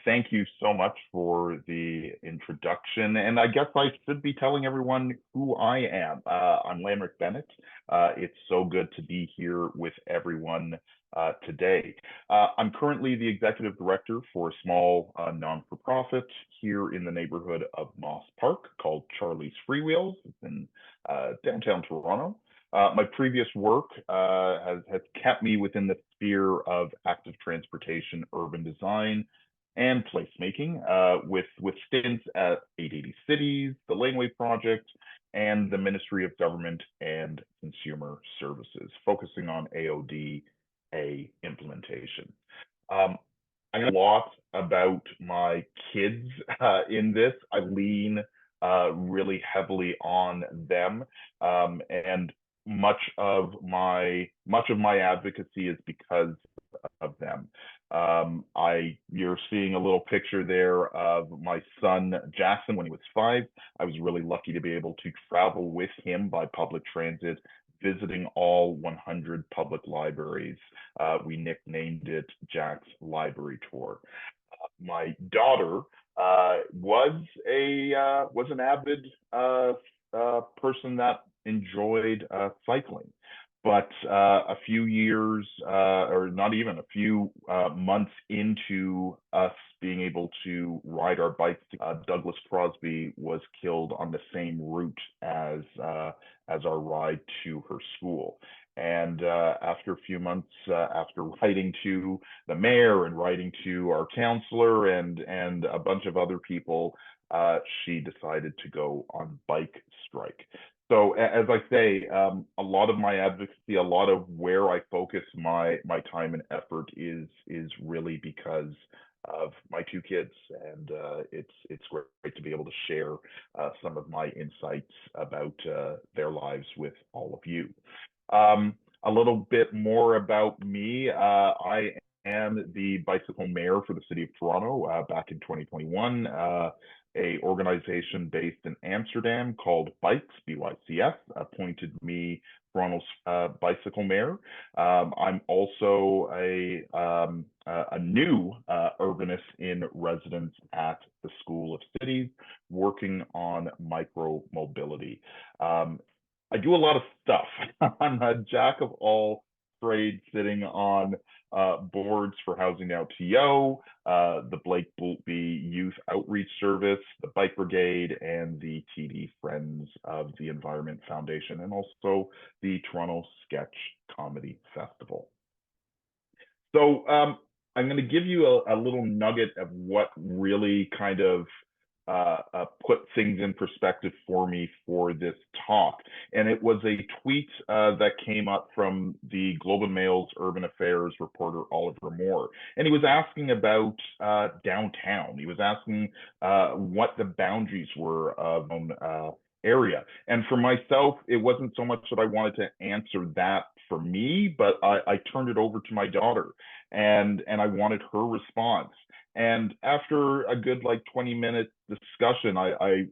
Thank you so much for the introduction. And I guess I should be telling everyone who I am. I'm Lanrick Bennett. It's so good to be here with everyone today. I'm currently the executive director for a small non-for-profit here in the neighborhood of Moss Park called Charlie's Freewheels. It's in downtown Toronto. My previous work has kept me within the sphere of active transportation, urban design, and placemaking, with stints at 880 Cities, the Laneway Project, and the Ministry of Government and Consumer Services, focusing on AOD implementation. I know a lot about my kids in this. I lean really heavily on them, and much of my advocacy is because of them. You're seeing a little picture there of my son Jackson when he was 5. I was really lucky to be able to travel with him by public transit, visiting all 100 public libraries. We nicknamed it Jack's Library Tour. My daughter was an avid person that enjoyed cycling. But a few years, or not even a few months into us being able to ride our bikes, Douglas Crosby was killed on the same route as our ride to her school. And after a few months, after writing to the mayor and writing to our counselor and a bunch of other people, she decided to go on bike strike. So as I say, a lot of my advocacy, a lot of where I focus my time and effort is really because of my 2 kids, and it's great to be able to share some of my insights about their lives with all of you. A little bit more about me. I am the bicycle mayor for the city of Toronto back in 2021. A organization based in Amsterdam called Bikes, BYCS, appointed me Toronto's bicycle mayor. I'm also a new urbanist in residence at the School of Cities, working on micro-mobility. I do a lot of stuff. I'm a jack of all trades, sitting on boards for Housing Now TO, the Blake Boultby Youth Outreach Service, the Bike Brigade, and the TD Friends of the Environment Foundation, and also the Toronto Sketch Comedy Festival. So I'm going to give you a little nugget of what really kind of put things in perspective for me for this talk. And it was a tweet that came up from the Globe and Mail's urban affairs reporter, Oliver Moore. And he was asking about downtown. He was asking what the boundaries were of area. And for myself, it wasn't so much that I wanted to answer that for me, but I turned it over to my daughter, and I wanted her response. And after a good 20-minute discussion, I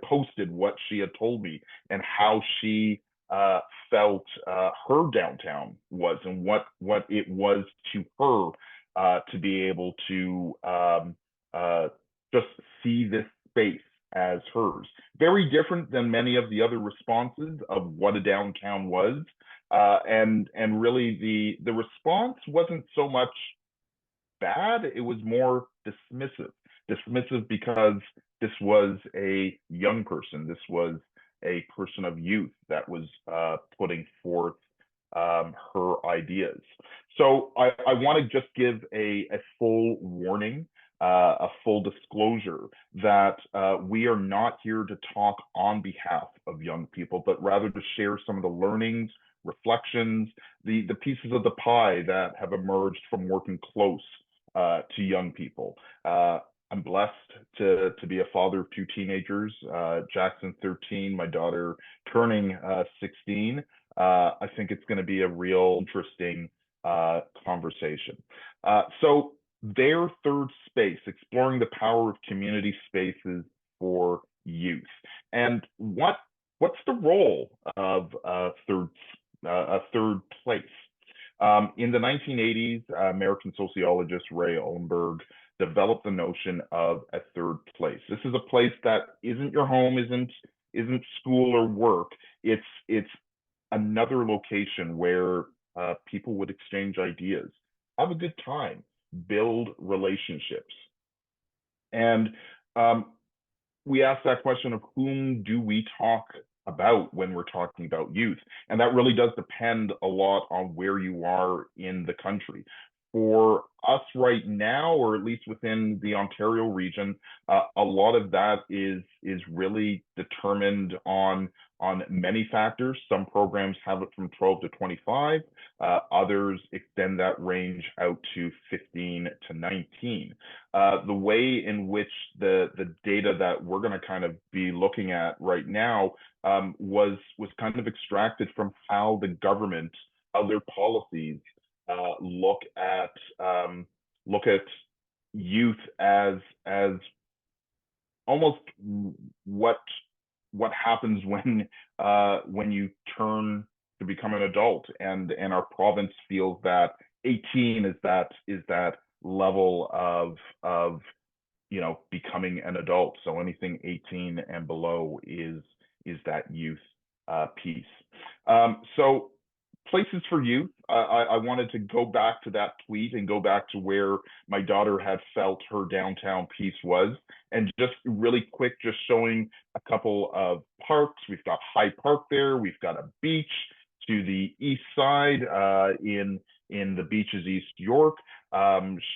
posted what she had told me and how she felt her downtown was, and what it was to her to be able to just see this space as hers. Very different than many of the other responses of what a downtown was. And really the response wasn't so much bad, it was more dismissive because this was a young person, this was a person of youth that was putting forth her ideas. So I want to just give a full warning, a full disclosure that we are not here to talk on behalf of young people, but rather to share some of the learnings, reflections, the pieces of the pie that have emerged from working close to young people. I'm blessed to be a father of 2 teenagers, Jackson 13, my daughter turning 16. I think it's going to be a real interesting conversation. So their third space, exploring the power of community spaces for youth. And what's the role of a third place? In the 1980s, American sociologist Ray Ollenberg developed the notion of a third place. This is a place that isn't your home, isn't school or work. It's another location where people would exchange ideas, have a good time, build relationships. And um, we ask that question of whom do we talk about when we're talking about youth? And that really does depend a lot on where you are in the country. For us right now, or at least within the Ontario region, a lot of that is really determined on many factors. Some programs have it from 12 to 25. Others extend that range out to 15 to 19. The way in which the data that we're going to kind of be looking at right now was kind of extracted from how the government, how their policies look at youth as almost what happens when you turn to become an adult, and our province feels that 18 is that level of becoming an adult. So anything 18 and below is that youth piece. So places for youth. I wanted to go back to that tweet and go back to where my daughter had felt her downtown piece was, and just really quick, just showing a couple of parks. We've got High Park there. We've got a beach to the east side in the beaches East York.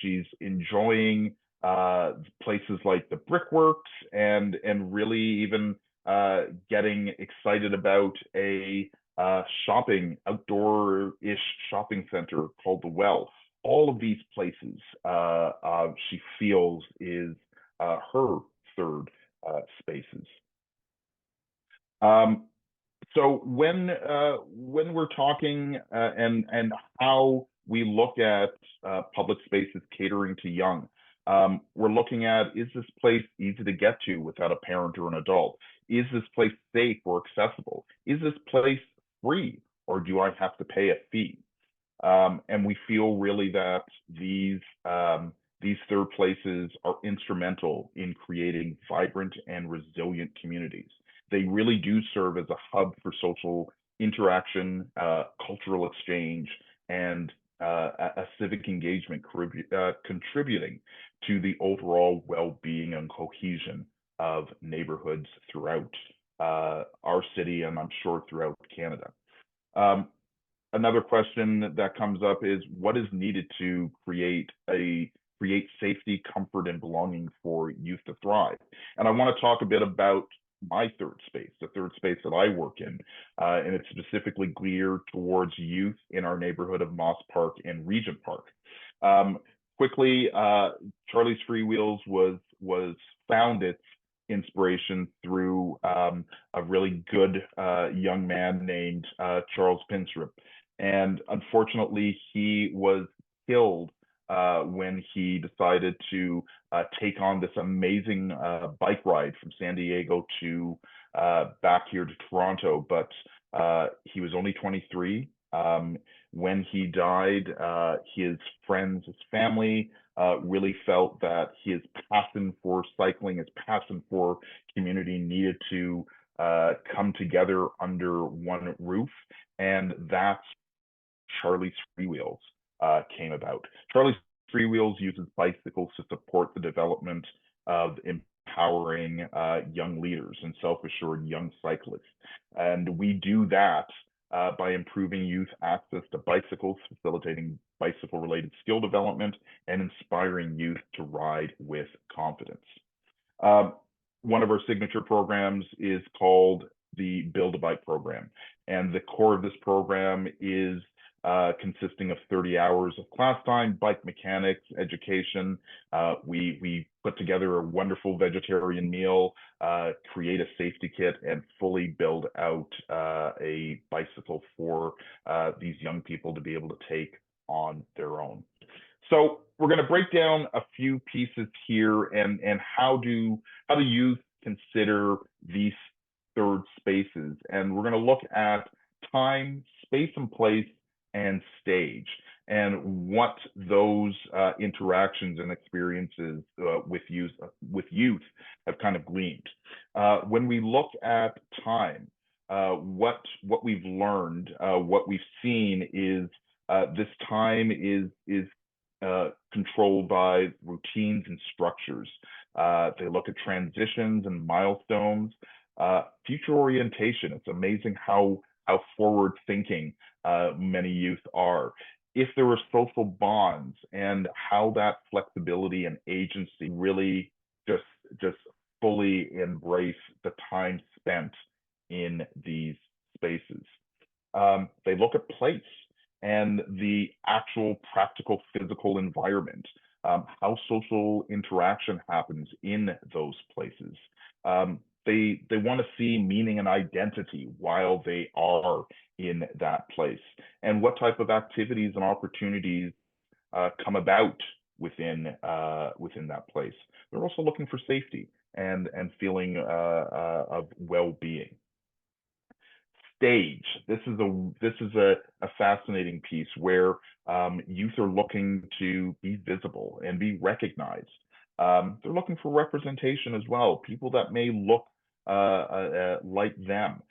She's enjoying places like the Brickworks, and really even getting excited about a outdoor-ish shopping center called the Well. All of these places she feels is her third spaces. So when we're talking and how we look at public spaces catering to young, we're looking at, is this place easy to get to without a parent or an adult? Is this place safe or accessible? Is this place free, or do I have to pay a fee? And we feel really that these third places are instrumental in creating vibrant and resilient communities. They really do serve as a hub for social interaction, cultural exchange, and a civic engagement, contributing to the overall well-being and cohesion of neighborhoods throughout our city, and I'm sure throughout Canada. Another question that comes up is, what is needed to create safety, comfort, and belonging for youth to thrive? And I want to talk a bit about my third space, the third space that I work in, and it's specifically geared towards youth in our neighborhood of Moss Park and Regent Park. Quickly, Charlie's Freewheels was found its inspiration through a really good young man named Charles Pinstrip. And unfortunately, he was killed when he decided to take on this amazing bike ride from San Diego to back here to Toronto. But he was only 23. When he died, his friends, his family really felt that his passion for cycling, his passion for community needed to come together under one roof. And that's Charlie's Freewheels came about. Charlie's Freewheels uses bicycles to support the development of empowering young leaders and self-assured young cyclists. And we do that by improving youth access to bicycles, facilitating bicycle-related skill development, and inspiring youth to ride with confidence. One of our signature programs is called the Build a Bike program. And the core of this program is consisting of 30 hours of class time, bike mechanics, education. We put together a wonderful vegetarian meal, create a safety kit, and fully build out a bicycle for these young people to be able to take on their own. So we're going to break down a few pieces here, and how do youth consider these third spaces. And we're going to look at time, space, and place, and stage, and what those interactions and experiences with youth have kind of gleaned. When we look at time, what we've learned, what we've seen is this time is controlled by routines and structures. They look at transitions and milestones, future orientation. It's amazing how forward thinking many youth are. If there were social bonds and how that flexibility and agency really just just fully embrace the time spent in these spaces. They look at place and the actual practical physical environment, how social interaction happens in those places. They want to see meaning and identity while they are in that place, and what type of activities and opportunities come about within that place. They're also looking for safety and feeling of well-being. Stage. This is a fascinating piece where youth are looking to be visible and be recognized. They're looking for representation as well, people that may look like them.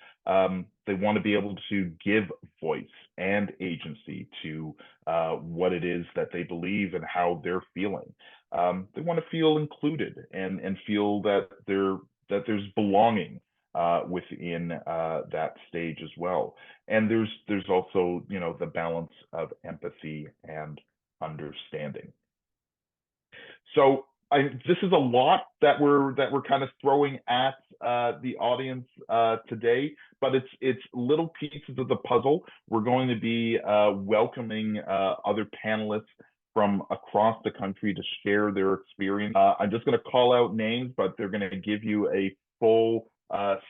They want to be able to give voice and agency to what it is that they believe and how they're feeling. They want to feel included and feel that there's belonging within that stage as well. And there's also, the balance of empathy and understanding. So this is a lot that we're kind of throwing at the audience today, but it's little pieces of the puzzle. We're going to be welcoming other panelists from across the country to share their experience. I'm just going to call out names, but they're going to give you a full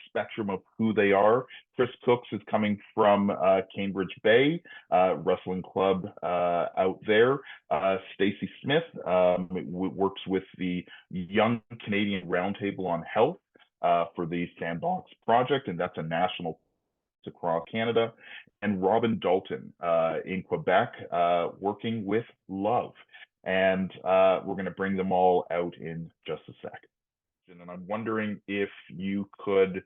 spectrum of who they are. Chris Crooks is coming from Cambridge Bay Wrestling Club out there. Stacie Smith works with the Young Canadian Roundtable on Health for the Sandbox Project, and that's a national across Canada. And Robyn Dalton in Quebec, working with Love. And we're going to bring them all out in just a sec. And I'm wondering if you could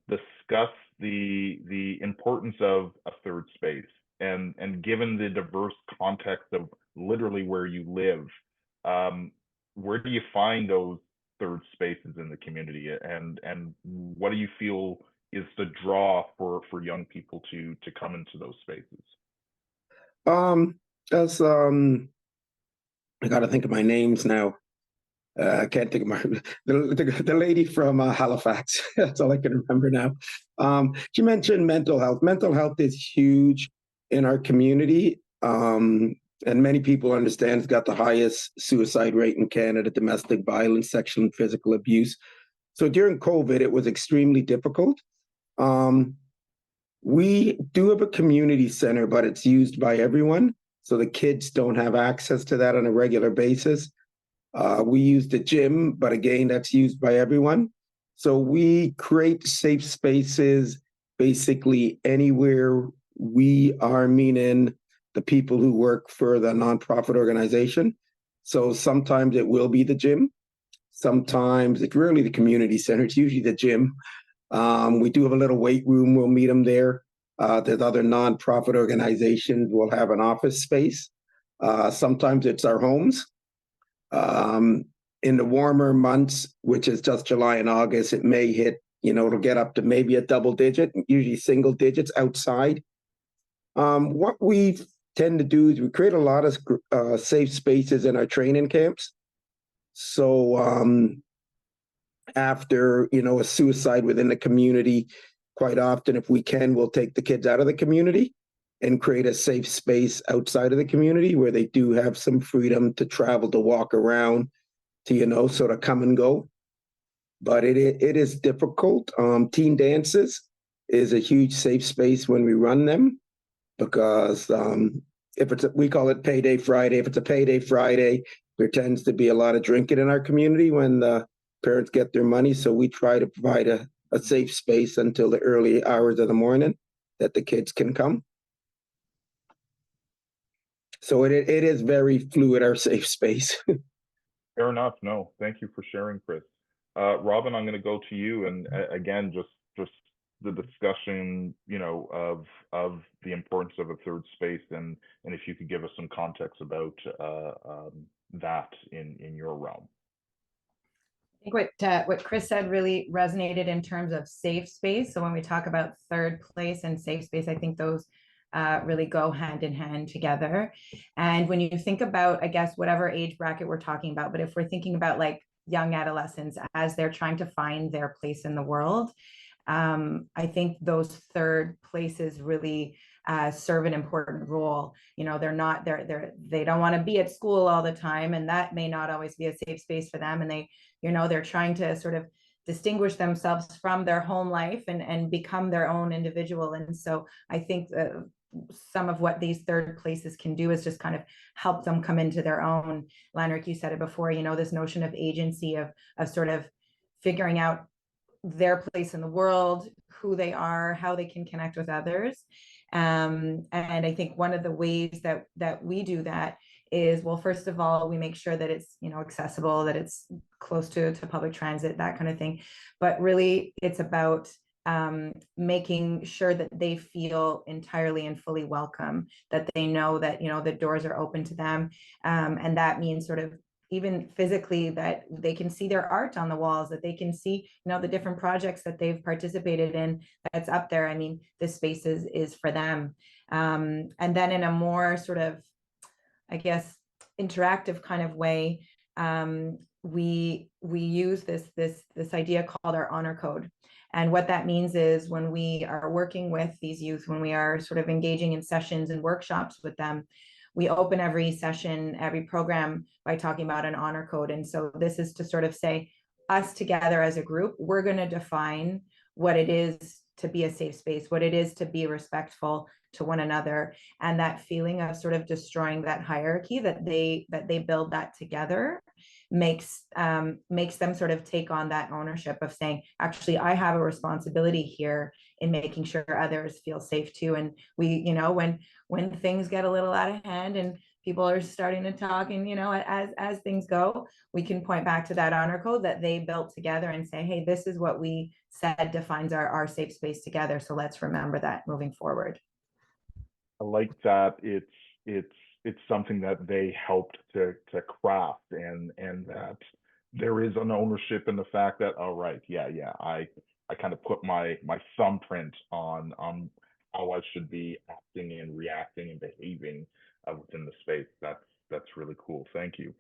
discuss the importance of a third space, and given the diverse context of literally where you live, where do you find those third spaces in the community, and what do you feel is the draw for young people to come into those spaces? As I got to think of my names now. I can't think of the lady from Halifax. That's all I can remember now. She mentioned mental health. Mental health is huge in our community, and many people understand it's got the highest suicide rate in Canada, domestic violence, sexual and physical abuse. So during COVID, it was extremely difficult. We do have a community center, but it's used by everyone. So the kids don't have access to that on a regular basis. We use the gym, but again, that's used by everyone. So we create safe spaces basically anywhere we are, meaning the people who work for the nonprofit organization. So sometimes it will be the gym. Sometimes it's rarely the community center. It's usually the gym. We do have a little weight room. We'll meet them there. There's other nonprofit organizations. We'll have an office space. Sometimes it's our homes. In the warmer months, which is just July and August, it may hit, it'll get up to maybe a double digit, usually single digits outside. What we tend to do is we create a lot of safe spaces in our training camps. So after, a suicide within the community, quite often, if we can, we'll take the kids out of the community and create a safe space outside of the community where they do have some freedom to travel, to walk around, to, sort of come and go. But it is difficult. Teen dances is a huge safe space when we run them, because we call it Payday Friday. If it's a Payday Friday, there tends to be a lot of drinking in our community when the parents get their money. So we try to provide a safe space until the early hours of the morning that the kids can come. So it is very fluid, our safe space. Fair enough. No, thank you for sharing, Chris. Robyn, I'm going to go to you, and again, just the discussion, of the importance of a third space, and if you could give us some context about that in your realm. I think what Chris said really resonated in terms of safe space. So when we talk about third place and safe space, I think those really go hand in hand together. And when you think about, I guess, whatever age bracket we're talking about, but if we're thinking about like young adolescents as they're trying to find their place in the world, I think those third places really serve an important role. They don't want to be at school all the time, and that may not always be a safe space for them. And they're trying to sort of distinguish themselves from their home life and become their own individual. And so I think some of what these third places can do is just kind of help them come into their own. Lanrick, you said it before, this notion of agency, of sort of figuring out their place in the world, who they are, how they can connect with others. And I think one of the ways that we do that is, well, first of all, we make sure that it's, accessible, that it's close to public transit, that kind of thing. But really, it's about making sure that they feel entirely and fully welcome, that they know that, the doors are open to them. And that means sort of even physically, that they can see their art on the walls, that they can see, the different projects that they've participated in that's up there. I mean, this space is for them. And then in a more sort of, I guess, interactive kind of way, we use this idea called our honor code. And what that means is, when we are working with these youth, when we are sort of engaging in sessions and workshops with them, we open every session, every program, by talking about an honor code. And so this is to sort of say, us together as a group, we're going to define what it is to be a safe space, what it is to be respectful to one another. And that feeling of sort of destroying that hierarchy, that they build that together, makes them sort of take on that ownership of saying, actually, I have a responsibility here in making sure others feel safe too. And we, when things get a little out of hand and people are starting to talk, and as things go, we can point back to that honor code that they built together and say, hey, this is what we said defines our safe space together, so let's remember that moving forward. I like that it's something that they helped to craft, and that there is an ownership in the fact that, all right, I kind of put my thumbprint on how I should be acting and reacting and behaving within the space. That's really cool. Thank you.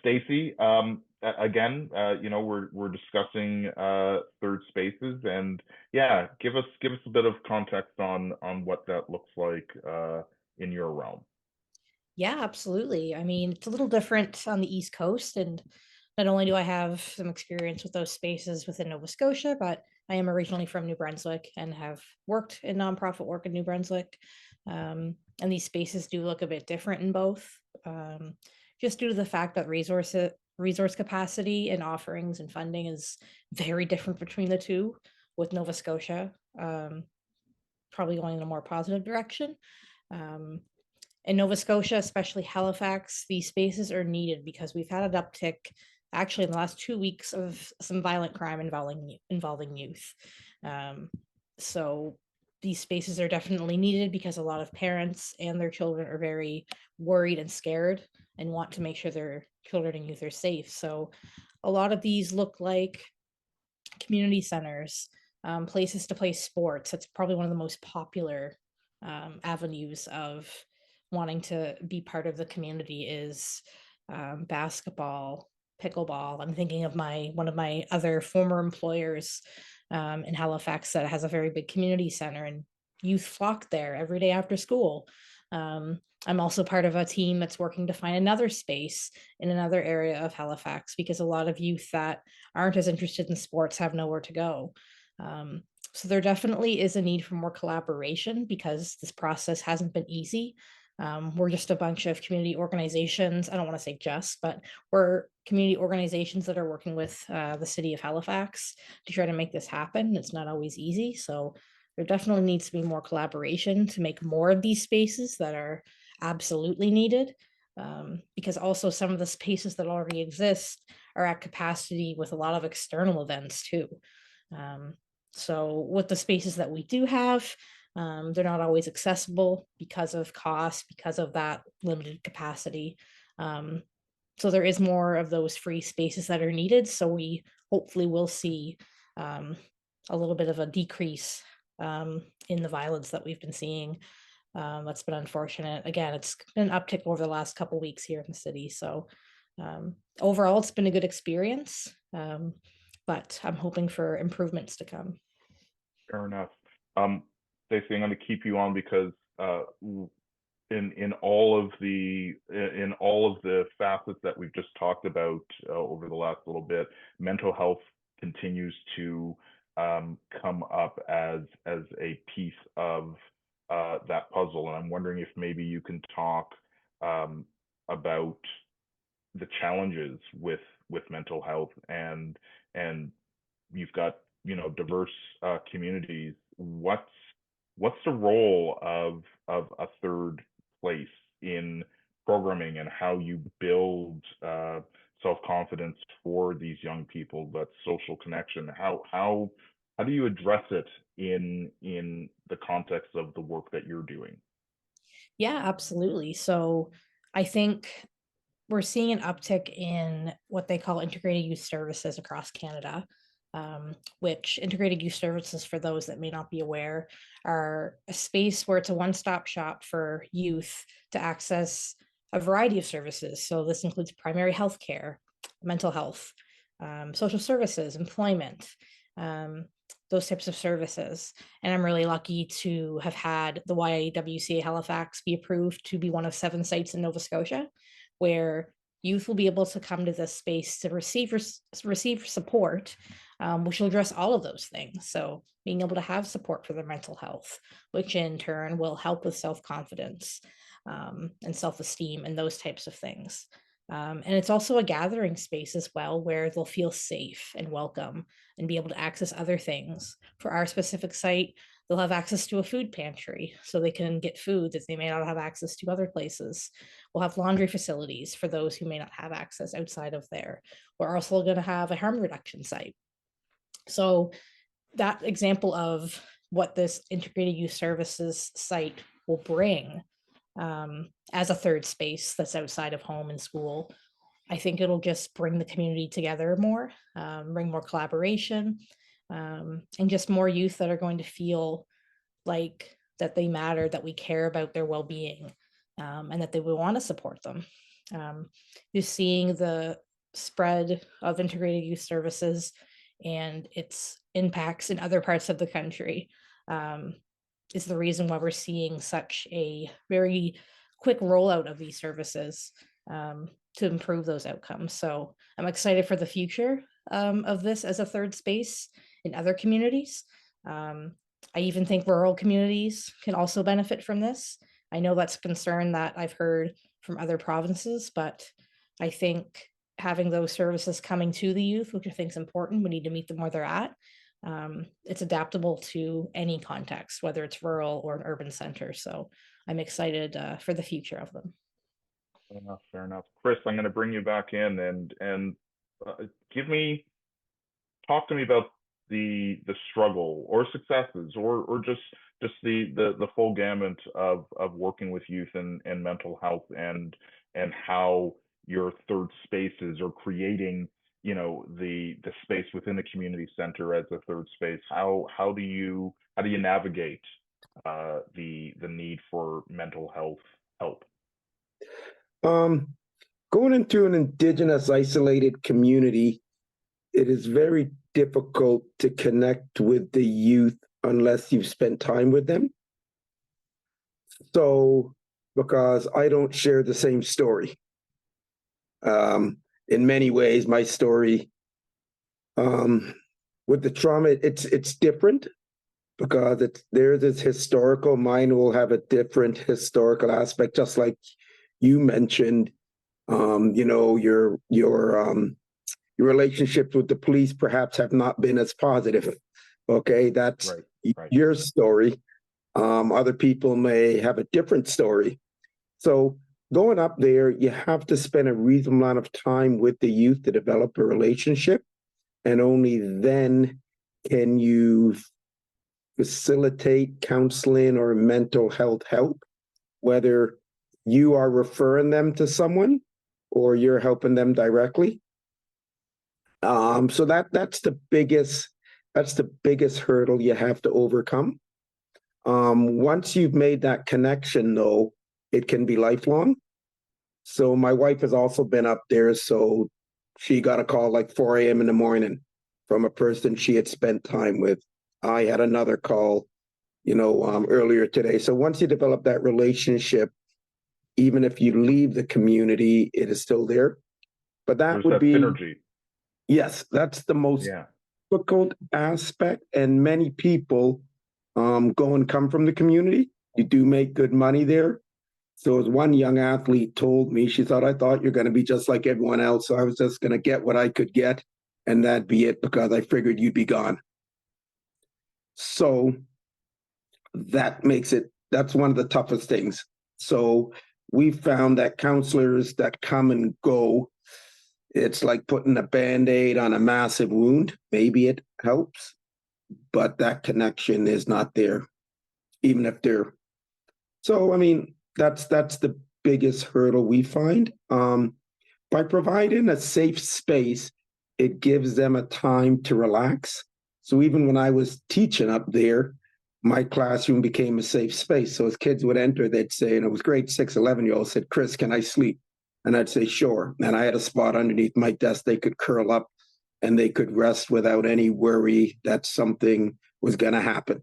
Stacie, again, we're discussing third spaces, and give us a bit of context on what that looks like in your realm. Yeah, absolutely. I mean, it's a little different on the East Coast, and not only do I have some experience with those spaces within Nova Scotia, but I am originally from New Brunswick and have worked in nonprofit work in New Brunswick. And these spaces do look a bit different in both, just due to the fact that resource capacity and offerings and funding is very different between the two, with Nova Scotia probably going in a more positive direction. In Nova Scotia, especially Halifax, these spaces are needed because we've had an uptick actually in the last 2 weeks of some violent crime involving youth. So these spaces are definitely needed because a lot of parents and their children are very worried and scared and want to make sure their children and youth are safe. So a lot of these look like community centers, places to play sports. That's probably one of the most popular avenues of wanting to be part of the community is basketball, pickleball. I'm thinking of one of my other former employers in Halifax that has a very big community center, and youth flock there every day after school. I'm also part of a team that's working to find another space in another area of Halifax, because a lot of youth that aren't as interested in sports have nowhere to go. So there definitely is a need for more collaboration, because this process hasn't been easy. We're just a bunch of community organizations. I don't want to say just, but we're community organizations that are working with the city of Halifax to try to make this happen. It's not always easy. So there definitely needs to be more collaboration to make more of these spaces that are absolutely needed, because also some of the spaces that already exist are at capacity with a lot of external events too. So with the spaces that we do have, they're not always accessible because of cost, because of that limited capacity. So there is more of those free spaces that are needed. So we hopefully will see a little bit of a decrease in the violence that we've been seeing. That's been unfortunate. Again, it's been an uptick over the last couple of weeks here in the city. So overall, it's been a good experience, but I'm hoping for improvements to come. Fair enough. Stacie, I'm going to keep you on because in all of the facets that we've just talked about over the last little bit, mental health continues to come up as a piece of that puzzle, and I'm wondering if maybe you can talk about the challenges with mental health, and you've got, you know, diverse communities. What's the role of a third place in programming, and how you build self-confidence for these young people, that social connection? How do you address it in the context of the work that you're doing? Yeah, absolutely. So I think we're seeing an uptick in what they call integrated youth services across Canada, which integrated youth services, for those that may not be aware, are a space where it's a one-stop shop for youth to access a variety of services. So this includes primary health care, mental health, social services, employment, those types of services. And I'm really lucky to have had the YWCA Halifax be approved to be one of 7 sites in Nova Scotia, where youth will be able to come to this space to receive support, which will address all of those things. So being able to have support for their mental health, which in turn will help with self-confidence and self-esteem and those types of things. And it's also a gathering space as well, where they'll feel safe and welcome and be able to access other things. For our specific site, they'll have access to a food pantry, so they can get food that they may not have access to other places. We'll have laundry facilities for those who may not have access outside of there. We're also going to have a harm reduction site. So that example of what this integrated youth services site will bring as a third space that's outside of home and school, I think it'll just bring the community together more, bring more collaboration, and just more youth that are going to feel like that they matter, that we care about their well-being, and that they will want to support them. Just seeing the spread of integrated youth services and its impacts in other parts of the country is the reason why we're seeing such a very quick rollout of these services to improve those outcomes. So I'm excited for the future of this as a third space in other communities. I even think rural communities can also benefit from this. I know that's a concern that I've heard from other provinces, but I think having those services coming to the youth, which I think is important, we need to meet them where they're at. It's adaptable to any context, whether it's rural or an urban center. So I'm excited for the future of them. Fair enough. Fair enough. Chris, I'm going to bring you back in and talk to me about the struggle or successes, or just the full gamut of working with youth and mental health, and how your third spaces are creating, you know, the space within the community center as a third space. How do you navigate the need for mental health help? Going into an Indigenous isolated community, it is very difficult to connect with the youth unless you've spent time with them. So, because I don't share the same story. In many ways, my story with the trauma, it's different, because there's this historical. Mine will have a different historical aspect, just like you mentioned. You know, your relationships with the police perhaps have not been as positive. Okay, that's right. Your story. Other people may have a different story. So going up there, you have to spend a reasonable amount of time with the youth to develop a relationship. And only then can you facilitate counseling or mental health help, whether you are referring them to someone or you're helping them directly. So that's the biggest hurdle you have to overcome. Once you've made that connection, though, it can be lifelong. So my wife has also been up there. So she got a call like 4 a.m. in the morning from a person she had spent time with. I had another call, earlier today. So once you develop that relationship, even if you leave the community, it is still there. But There's that synergy. Yes, that's the most difficult aspect. And many people go and come from the community. You do make good money there. So as one young athlete told me, she thought, I thought you're going to be just like everyone else. So I was just going to get what I could get and that'd be it because I figured you'd be gone. So that's one of the toughest things. So we found that counselors that come and go, it's like putting a Band-Aid on a massive wound. Maybe it helps, but that connection is not there, even if they're. So, I mean, that's the biggest hurdle we find. By providing a safe space, it gives them a time to relax. So even when I was teaching up there, my classroom became a safe space. So as kids would enter, they'd say, and it was grade 6, 11-year-olds said, Chris, can I sleep? And I'd say, sure. And I had a spot underneath my desk. They could curl up and they could rest without any worry that something was going to happen.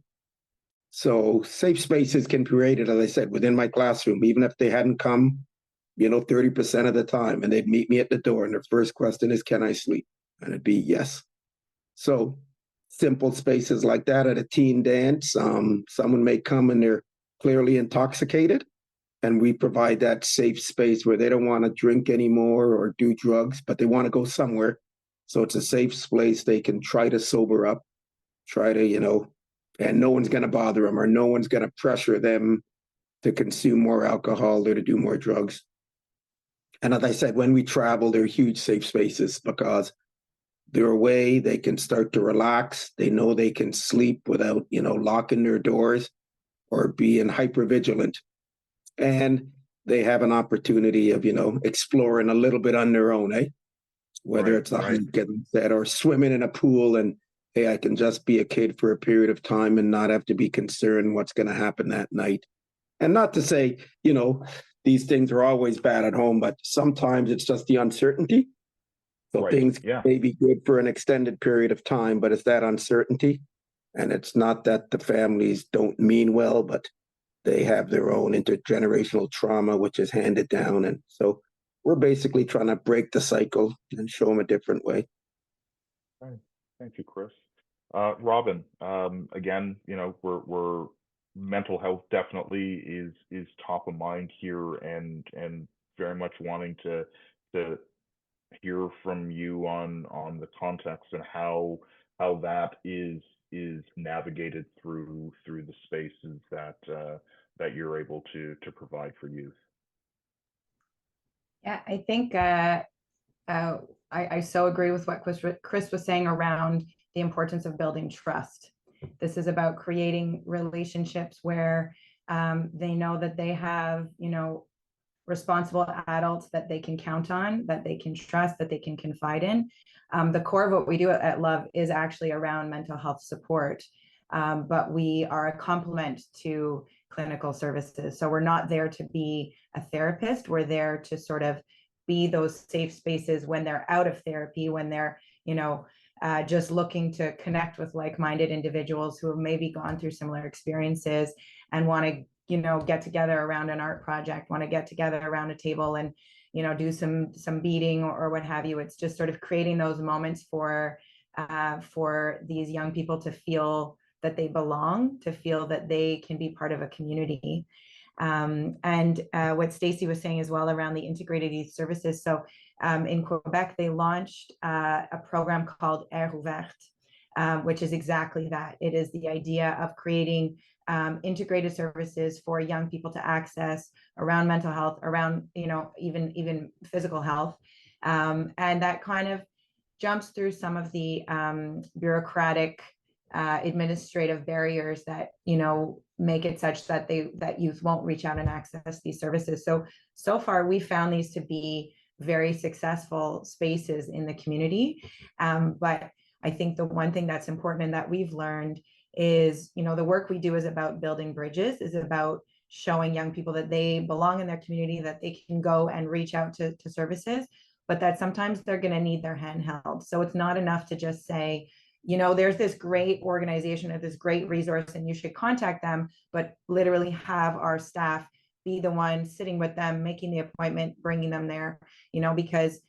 So safe spaces can be created, as I said, within my classroom, even if they hadn't come, 30% of the time, and they'd meet me at the door. And their first question is, can I sleep? And it'd be yes. So simple spaces like that at a teen dance, someone may come and they're clearly intoxicated. And we provide that safe space where they don't want to drink anymore or do drugs, but they want to go somewhere. So it's a safe place. They can try to sober up, and no one's going to bother them or no one's going to pressure them to consume more alcohol or to do more drugs. And as I said, when we travel, they're huge safe spaces because they're away. They can start to relax. They know they can sleep without, locking their doors or being hypervigilant. And they have an opportunity of, exploring a little bit on their own, whether it's a hike or swimming in a pool and, hey, I can just be a kid for a period of time and not have to be concerned what's going to happen that night. And not to say, these things are always bad at home, but sometimes it's just the uncertainty. So things may be good for an extended period of time, but it's that uncertainty. And it's not that the families don't mean well, but they have their own intergenerational trauma, which is handed down. And so we're basically trying to break the cycle and show them a different way. Right. Thank you, Chris. Robyn, again, we're mental health definitely is top of mind here, and very much wanting to hear from you on the context and how that is navigated through the spaces that you're able to provide for youth. Yeah, I think I so agree with what Chris was saying around the importance of building trust. This is about creating relationships where they know that they have, responsible adults that they can count on, that they can trust, that they can confide in. The core of what we do at Love is actually around mental health support, but we are a complement to clinical services. So we're not there to be a therapist. We're there to sort of be those safe spaces when they're out of therapy, when they're, just looking to connect with like-minded individuals who have maybe gone through similar experiences and want to, get together around an art project, want to get together around a table and, do some beading or what have you. It's just sort of creating those moments for these young people to feel that they belong, to feel that they can be part of a community. And what Stacie was saying as well around the integrated youth services. So in Quebec, they launched a program called Air Ouverte, which is exactly that. It is the idea of creating integrated services for young people to access around mental health, around, even physical health. And that kind of jumps through some of the bureaucratic administrative barriers that make it such that that youth won't reach out and access these services. So far we found these to be very successful spaces in the community, but I think the one thing that's important and that we've learned is, the work we do is about building bridges, is about showing young people that they belong in their community, that they can go and reach out to services, but that sometimes they're going to need their hand held. So it's not enough to just say, there's this great organization or this great resource and you should contact them, but literally have our staff be the one sitting with them, making the appointment, bringing them there, because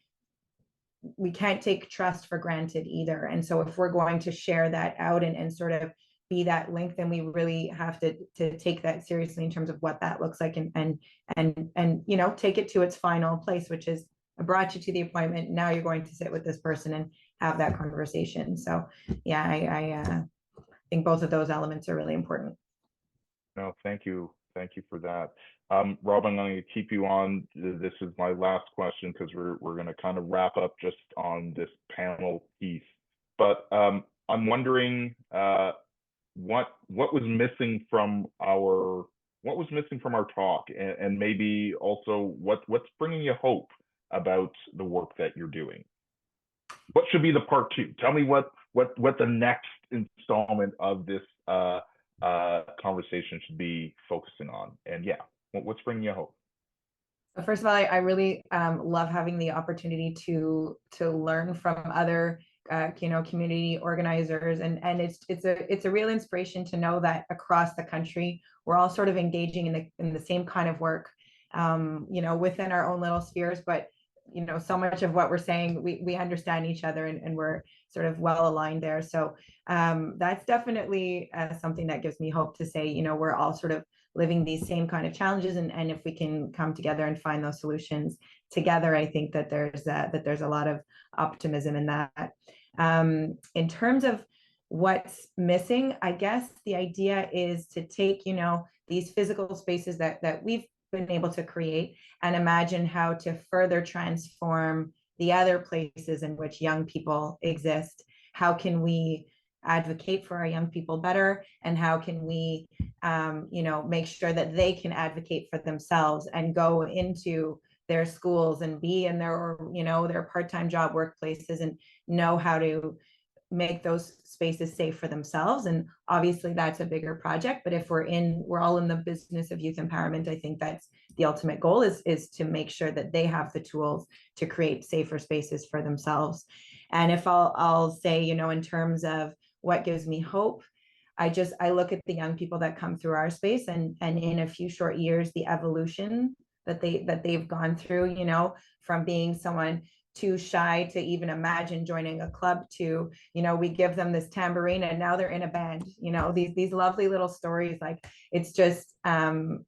we can't take trust for granted either. And so if we're going to share that out and sort of be that link, then we really have to take that seriously in terms of what that looks like, and take it to its final place, which is, I brought you to the appointment. Now you're going to sit with this person and have that conversation. So yeah, I think both of those elements are really important. No, thank you. Thank you for that. Robyn, I'm going to keep you on. This is my last question because we're going to kind of wrap up just on this panel piece. But I'm wondering what was missing from our talk, and maybe also what's bringing you hope about the work that you're doing. What should be the part 2? Tell me what the next installment of this conversation should be focusing on, and yeah, what's bringing you hope? First of all, I really love having the opportunity to learn from other community organizers, and it's a real inspiration to know that across the country we're all sort of engaging in the same kind of work, within our own little spheres, but so much of what we're saying, we understand each other, and we're sort of well aligned there. So that's definitely something that gives me hope to say, we're all sort of living these same kind of challenges, and if we can come together and find those solutions together, I think that there's a lot of optimism in that. In terms of what's missing, I guess the idea is to take, these physical spaces that we've been able to create and imagine how to further transform the other places in which young people exist. How can we advocate for our young people better, and how can we make sure that they can advocate for themselves and go into their schools and be in their part-time job workplaces and know how to make those spaces safe for themselves. And obviously that's a bigger project, but if we're all in the business of youth empowerment, I think that's the ultimate goal, is to make sure that they have the tools to create safer spaces for themselves. And if I'll say, in terms of what gives me hope, I look at the young people that come through our space, and in a few short years, the evolution that they've gone through, from being someone too shy to even imagine joining a club to, we give them this tambourine and now they're in a band, these lovely little stories. Like, it's just, and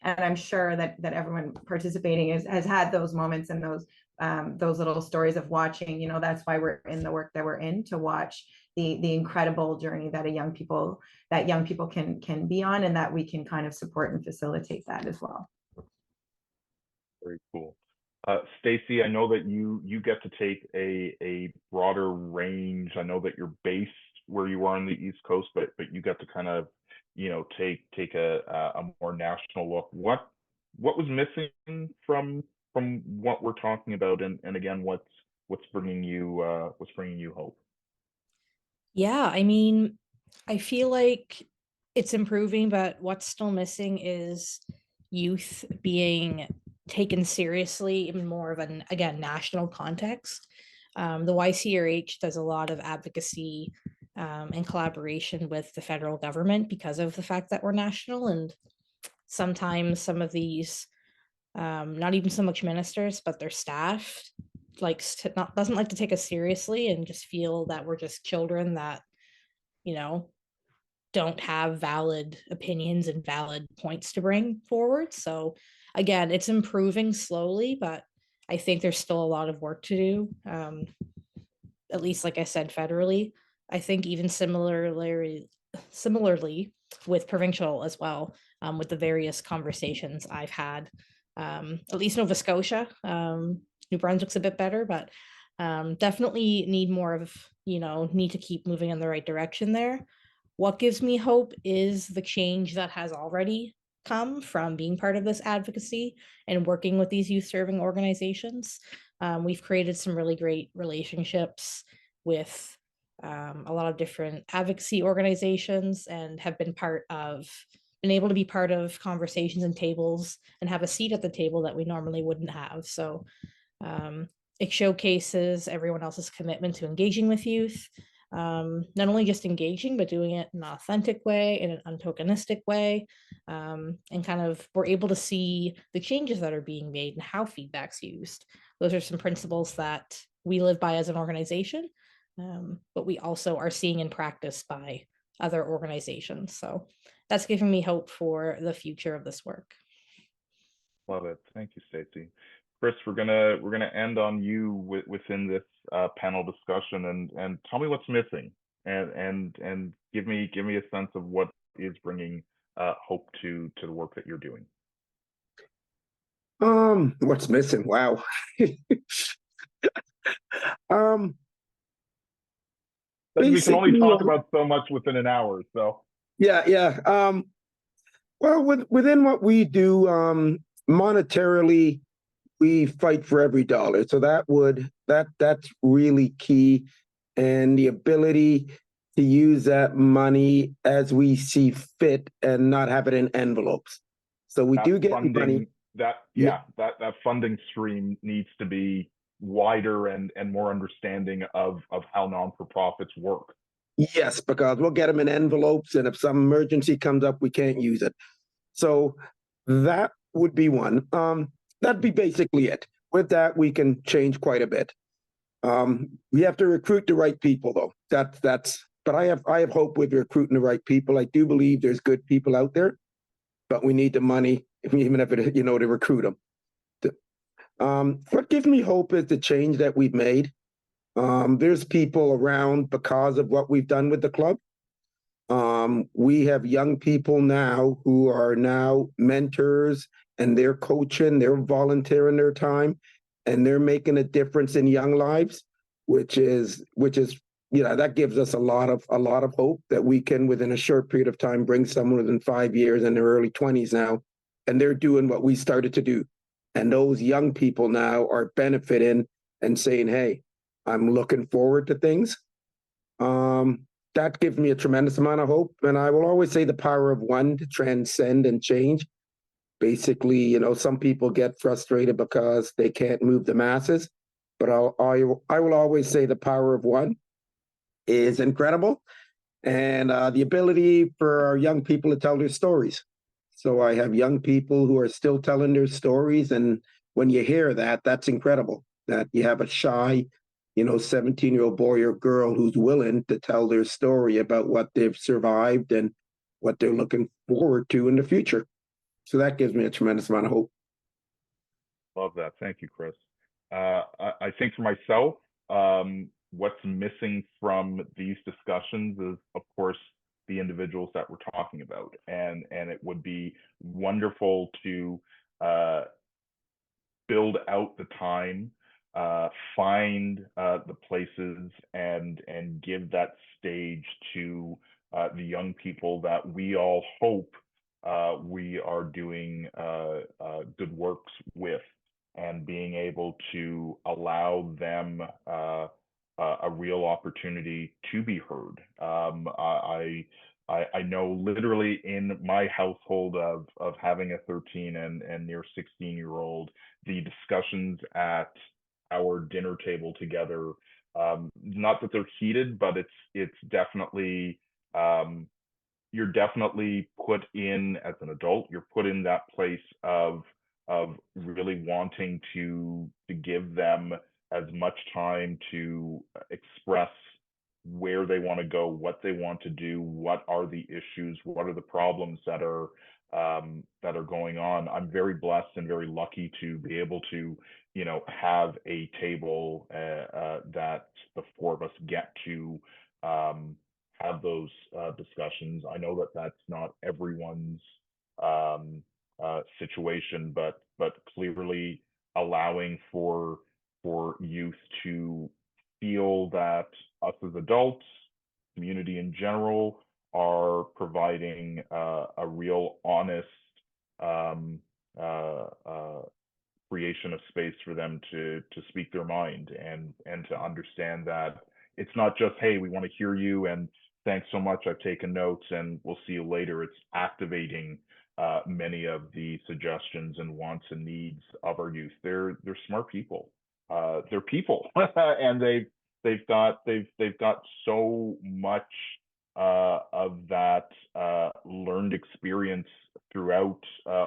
I'm sure that everyone participating has had those moments and those little stories of watching, that's why we're in the work that we're in, to watch the incredible journey that young people can be on, and that we can kind of support and facilitate that as well. Very cool. Stacie, I know that you get to take a broader range. I know that you're based where you are on the East Coast, but you get to kind of take a more national look. What was missing from what we're talking about, and again, what's bringing you hope? Yeah, I mean, I feel like it's improving, but what's still missing is youth being taken seriously in more of an, again, national context. The YCRH does a lot of advocacy and collaboration with the federal government because of the fact that we're national, and sometimes some of these, not even so much ministers, but their staff doesn't like to take us seriously and just feel that we're just children that, don't have valid opinions and valid points to bring forward. So again, it's improving slowly, but I think there's still a lot of work to do. At least, like I said, federally. I think even similarly with provincial as well, with the various conversations I've had, at least Nova Scotia. New Brunswick's a bit better, but definitely need more of, need to keep moving in the right direction there. What gives me hope is the change that has already come from being part of this advocacy and working with these youth serving organizations. We've created some really great relationships with a lot of different advocacy organizations and have been able to be part of conversations and tables and have a seat at the table that we normally wouldn't have. So it showcases everyone else's commitment to engaging with youth, not only just engaging, but doing it in an authentic way, in an untokenistic way. And kind of we're able to see the changes that are being made and how feedback's used. Those are some principles that we live by as an organization, but we also are seeing in practice by other organizations. So that's giving me hope for the future of this work. Love it. Thank you, Stacie. Chris, we're gonna end on you within this panel discussion, and tell me what's missing, and give me a sense of what is bringing hope to the work that you're doing. What's missing? Wow. We can only talk about so much within an hour, so. Yeah. Well, within what we do, monetarily, we fight for every dollar. So that's really key, and the ability to use that money as we see fit and not have it in envelopes. So we do get money. That funding stream needs to be wider and more understanding of how non-for-profits work. Yes, because we'll get them in envelopes, and if some emergency comes up, we can't use it. So that would be one. That'd be basically it. With that, we can change quite a bit. We have to recruit the right people, though. But I have hope with recruiting the right people. I do believe there's good people out there, but we need the money, even if it, to recruit them. What gives me hope is the change that we've made. There's people around because of what we've done with the club. We have young people now who are now mentors, and they're coaching, they're volunteering their time, and they're making a difference in young lives, which is that gives us a lot of hope that we can, within a short period of time, bring someone within 5 years in their early 20s now, and they're doing what we started to do. And those young people now are benefiting and saying, hey, I'm looking forward to things. That gives me a tremendous amount of hope. And I will always say the power of one to transcend and change. Basically, some people get frustrated because they can't move the masses, but I will always say the power of one is incredible. And the ability for our young people to tell their stories. So I have young people who are still telling their stories. And when you hear that, that's incredible, that you have a shy, 17-year-old boy or girl who's willing to tell their story about what they've survived and what they're looking forward to in the future. So that gives me a tremendous amount of hope. Love that. Thank you, Chris. I think for myself, what's missing from these discussions is, of course, the individuals that we're talking about. And it would be wonderful to build out the time, find the places, and give that stage to the young people that we all hope we are doing good works with, and being able to allow them a real opportunity to be heard. I know literally in my household of having a 13 and near 16-year-old, the discussions at our dinner table together, not that they're heated, but it's definitely, you're definitely put in, as an adult, you're put in that place of really wanting to give them as much time to express where they want to go, what they want to do, what are the issues, what are the problems that are going on. I'm very blessed and very lucky to be able to, have a table that the four of us get to have those discussions. I know that that's not everyone's um, situation, but clearly allowing for youth to feel that us as adults, community in general, are providing a real honest um, creation of space for them to speak their mind and to understand that it's not just, hey, we want to hear you and thanks so much, I've taken notes and we'll see you later. It's activating many of the suggestions and wants and needs of our youth. They're smart people. They're people, and they've got so much of that learned experience throughout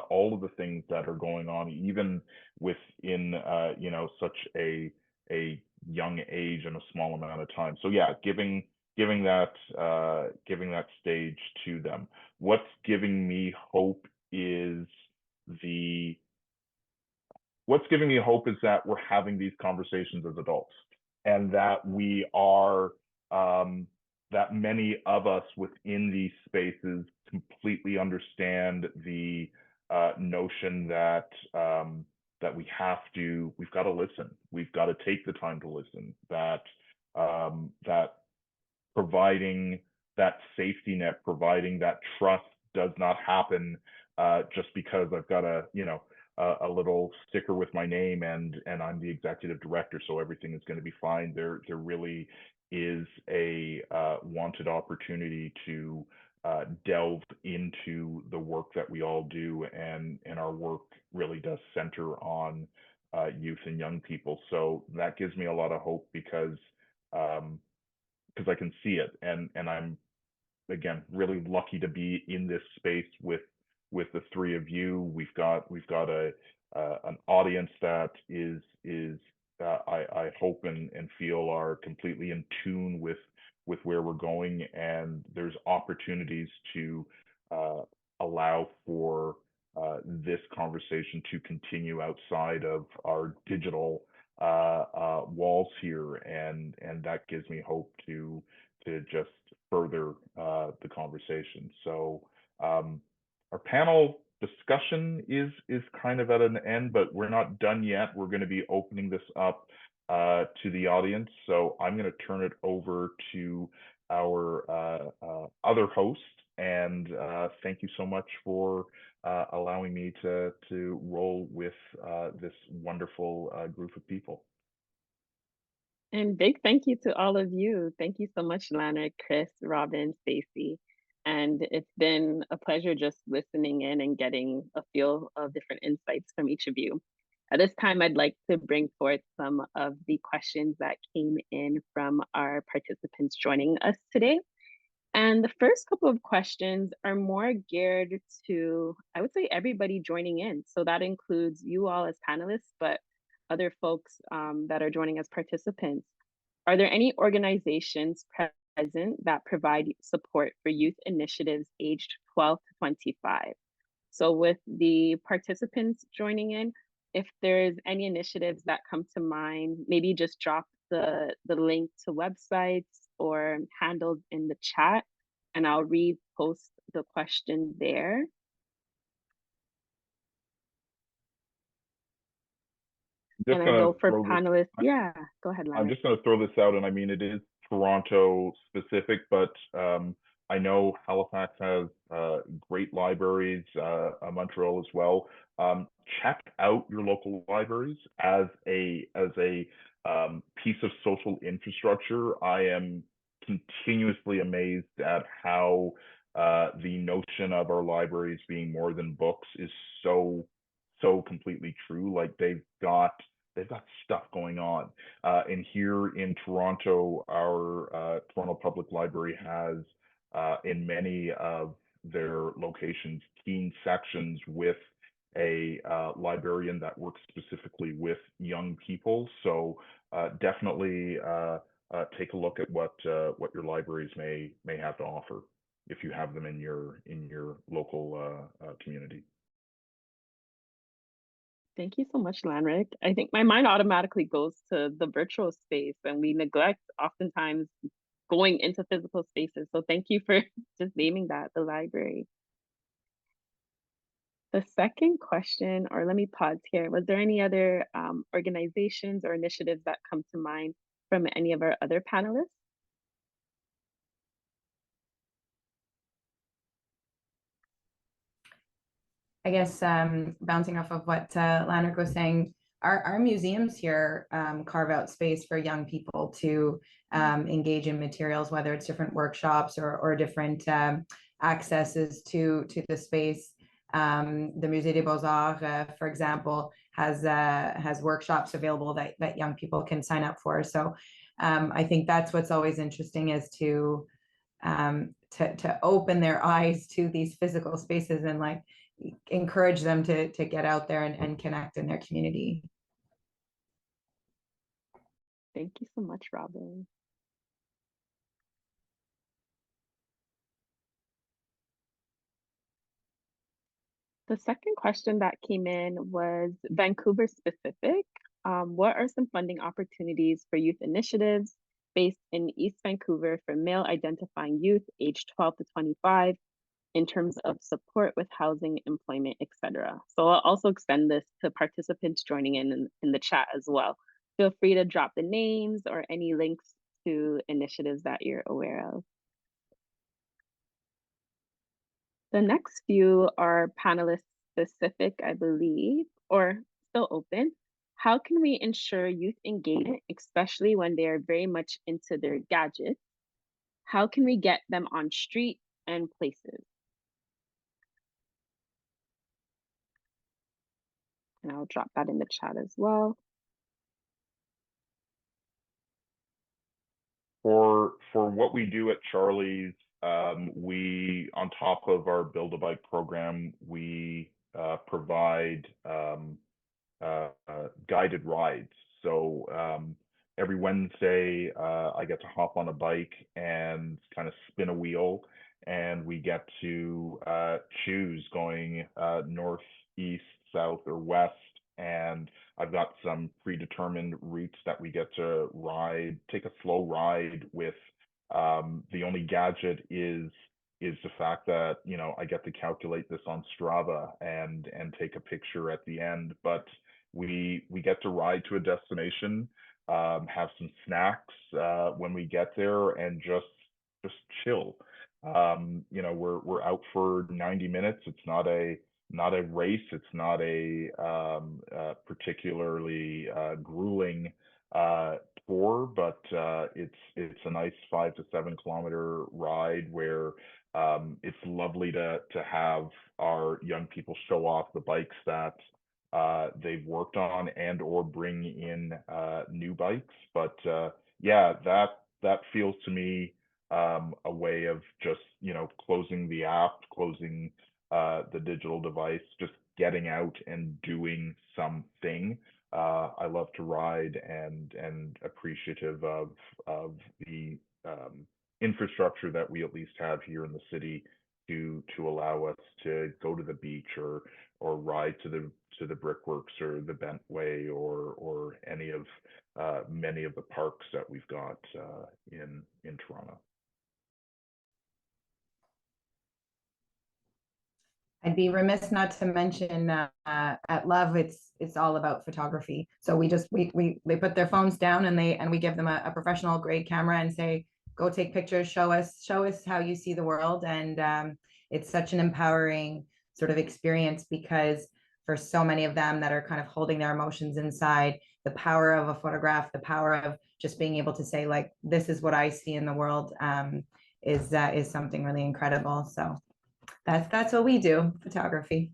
all of the things that are going on, even within such a young age and a small amount of time. So yeah, giving that stage to them. What's giving me hope is that we're having these conversations as adults, and that we are that many of us within these spaces completely understand the notion that we've got to listen, we've got to take the time to listen, that providing that safety net, providing that trust does not happen just because I've got a little sticker with my name and I'm the executive director, so everything is going to be fine. There really is a wanted opportunity to delve into the work that we all do, and our work really does center on youth and young people. So that gives me a lot of hope because I can see it, and I'm again really lucky to be in this space with the three of you. We've got a an audience that is I hope and feel are completely in tune with where we're going, and there's opportunities to allow for this conversation to continue outside of our digital walls here, and that gives me hope to just further the conversation. So our panel discussion is kind of at an end, but we're not done yet. We're going to be opening this up to the audience. So I'm going to turn it over to our other host, and thank you so much for allowing me to roll with this wonderful group of people. And big thank you to all of you. Thank you so much, Lanrick, Chris, Robyn, Stacie. And it's been a pleasure just listening in and getting a feel of different insights from each of you. At this time, I'd like to bring forth some of the questions that came in from our participants joining us today. And the first couple of questions are more geared to, I would say, everybody joining in. So that includes you all as panelists, but other folks that are joining as participants. Are there any organizations present that provide support for youth initiatives aged 12 to 25? So with the participants joining in, if there's any initiatives that come to mind, maybe just drop the link to websites or handles in the chat, and I'll repost the question there. And I know for panelists, yeah, go ahead, Lanrick. I'm just going to throw this out, and I mean, it is Toronto specific, but I know Halifax has great libraries, Montreal as well. Check out your local libraries as a piece of social infrastructure. I am continuously amazed at how the notion of our libraries being more than books is so completely true. Like they've got stuff going on. And here in Toronto, our Toronto Public Library has, in many of their locations, teen sections with a librarian that works specifically with young people. So definitely take a look at what your libraries may have to offer if you have them in your local community. Thank you so much, Lanrick. I think my mind automatically goes to the virtual space, and we neglect oftentimes going into physical spaces. So thank you for just naming that, the library. The second question, or let me pause here. Was there any other organizations or initiatives that come to mind from any of our other panelists? I guess bouncing off of what Lanrick was saying, our museums here carve out space for young people to engage in materials, whether it's different workshops or different accesses to the space. The Musée des Beaux-Arts, for example, has workshops available that young people can sign up for. So I think that's what's always interesting, is to open their eyes to these physical spaces and like encourage them to get out there and connect in their community. Thank you so much, Robyn. The second question that came in was Vancouver specific. What are some funding opportunities for youth initiatives based in East Vancouver for male identifying youth aged 12 to 25 in terms of support with housing, employment, etc.? So I'll also extend this to participants joining in the chat as well. Feel free to drop the names or any links to initiatives that you're aware of. The next few are panelist specific, I believe, or still open. How can we ensure youth engagement, especially when they are very much into their gadgets? How can we get them on street and places? And I'll drop that in the chat as well. For what we do at Charlie's, we, on top of our Build a Bike program, we provide guided rides. So every Wednesday, I get to hop on a bike and kind of spin a wheel, and we get to choose going north, east, south, or west. And I've got some predetermined routes that we get to ride, take a slow ride with. The only gadget is the fact that, you know, I get to calculate this on Strava and take a picture at the end. But we get to ride to a destination, have some snacks when we get there, and just chill. You know, we're out for 90 minutes. It's not a race. It's not a particularly grueling tour, but it's a nice 5 to 7 kilometer ride where it's lovely to have our young people show off the bikes that they've worked on and or bring in new bikes. But yeah, that feels to me a way of just, you know, closing the app, closing the digital device, just getting out and doing something. I love to ride, and appreciative of the infrastructure that we at least have here in the city to allow us to go to the beach or ride to the Brickworks or the Bentway or any of many of the parks that we've got in Toronto. I'd be remiss not to mention at Love, it's all about photography. So they put their phones down and we give them a professional grade camera and say, go take pictures, show us how you see the world. And it's such an empowering sort of experience, because for so many of them that are kind of holding their emotions inside, the power of a photograph, the power of just being able to say, like, this is what I see in the world, is something really incredible. So that's what we do, photography.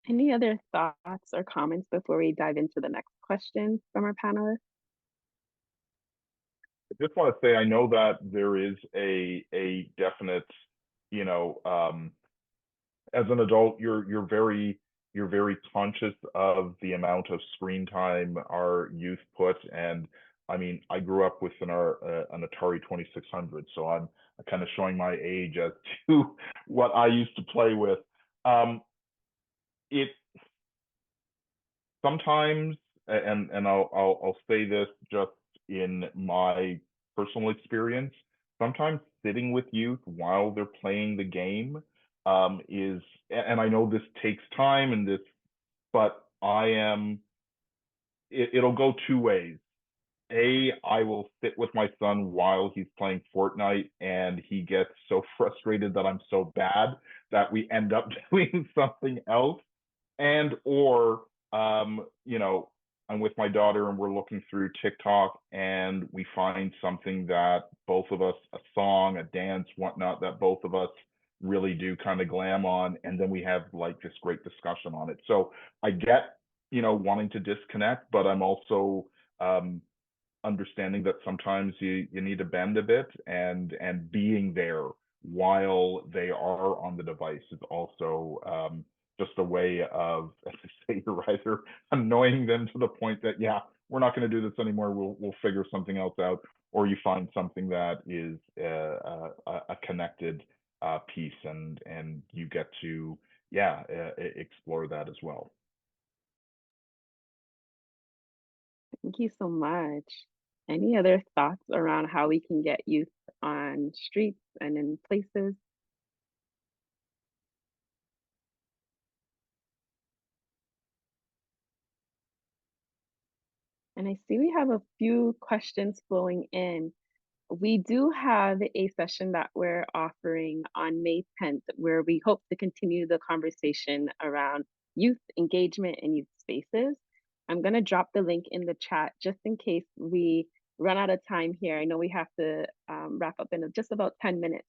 Any other thoughts or comments before we dive into the next question from our panelists? I just want to say, I know that there is a definite, you know, as an adult, you're very conscious of the amount of screen time our youth put, and I mean, I grew up with an Atari 2600, so I'm kind of showing my age as to what I used to play with. It sometimes, and I'll say this just in my personal experience, sometimes sitting with youth while they're playing the game is, and I know this takes time and this, but it'll go two ways. I will sit with my son while he's playing Fortnite, and he gets so frustrated that I'm so bad that we end up doing something else. And or you know, I'm with my daughter and we're looking through TikTok and we find something that both of us, a song, a dance, whatnot, that both of us really do kind of glam on, and then we have like this great discussion on it. So I get, wanting to disconnect, but I'm also understanding that sometimes you need to bend a bit, and being there while they are on the device is also just a way of, as I say, you're either annoying them to the point that, yeah, we're not going to do this anymore, we'll figure something else out, or you find something that is a connected piece, and you get to, yeah, explore that as well. Thank you so much. Any other thoughts around how we can get youth on streets and in places? And I see we have a few questions flowing in. We do have a session that we're offering on May 10th, where we hope to continue the conversation around youth engagement and youth spaces. I'm going to drop the link in the chat just in case we run out of time here. I know we have to wrap up in just about 10 minutes.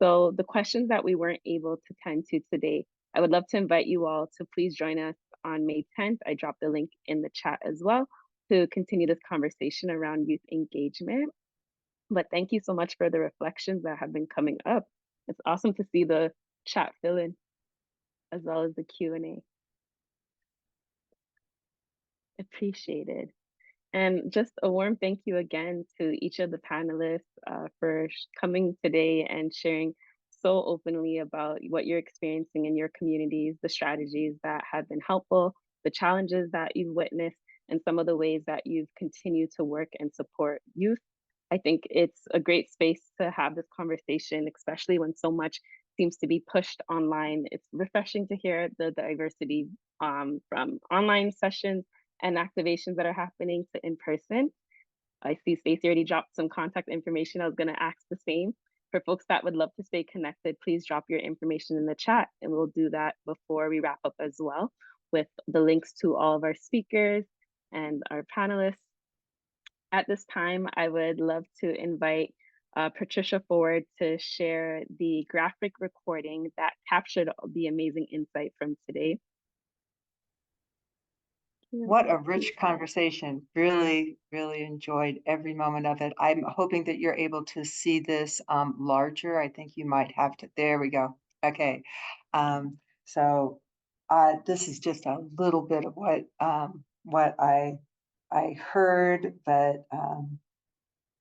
So the questions that we weren't able to tend to today, I would love to invite you all to please join us on May 10th. I dropped the link in the chat as well to continue this conversation around youth engagement. But thank you so much for the reflections that have been coming up. It's awesome to see the chat fill in as well as the Q&A. Appreciated. And just a warm thank you again to each of the panelists for coming today and sharing so openly about what you're experiencing in your communities, the strategies that have been helpful, the challenges that you've witnessed, and some of the ways that you've continued to work and support youth. I think it's a great space to have this conversation, especially when so much seems to be pushed online. It's refreshing to hear the diversity from online sessions and activations that are happening to in person. I see Stacie already dropped some contact information. I was going to ask the same. For folks that would love to stay connected, please drop your information in the chat, and we'll do that before we wrap up as well, with the links to all of our speakers and our panelists. At this time, I would love to invite Patricia forward to share the graphic recording that captured the amazing insight from today. What a rich conversation. Really, really enjoyed every moment of it. I'm hoping that you're able to see this larger. I think you might have to, there we go. Okay. So this is just a little bit of what I heard, but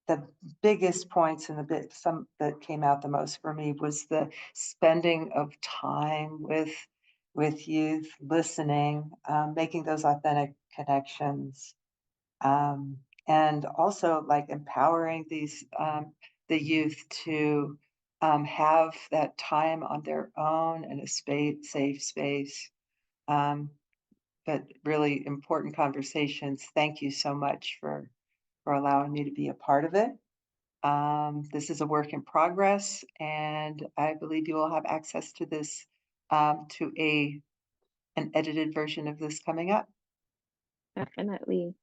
the biggest points and some that came out the most for me was the spending of time with youth, listening, making those authentic connections, and also like empowering the youth to have that time on their own in a safe space. But really important conversations. Thank you so much for allowing me to be a part of it. This is a work in progress, and I believe you will have access to this, to an edited version of this coming up. Definitely.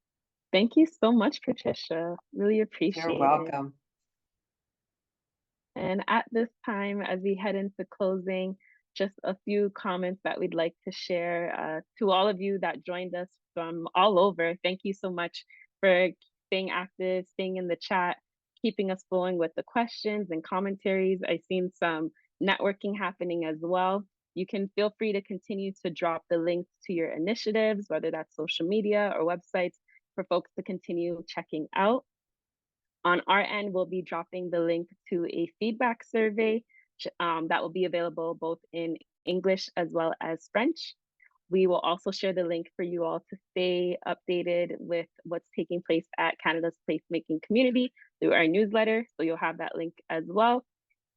Thank you so much, Patricia. Really appreciate it. You're welcome. And at this time, as we head into closing, just a few comments that we'd like to share to all of you that joined us from all over. Thank you so much for staying active, staying in the chat, keeping us flowing with the questions and commentaries. I've seen some networking happening as well. You can feel free to continue to drop the links to your initiatives, whether that's social media or websites, for folks to continue checking out. On our end, we'll be dropping the link to a feedback survey that will be available both in English as well as French. We will also share the link for you all to stay updated with what's taking place at Canada's placemaking community through our newsletter. So you'll have that link as well,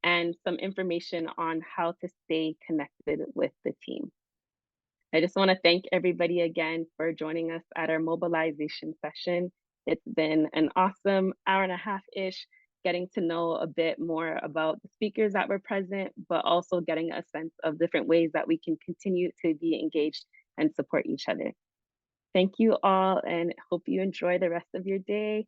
and some information on how to stay connected with the team. I just want to thank everybody again for joining us at our mobilization session. It's been an awesome hour and a half-ish, getting to know a bit more about the speakers that were present, but also getting a sense of different ways that we can continue to be engaged and support each other. Thank you all, and hope you enjoy the rest of your day.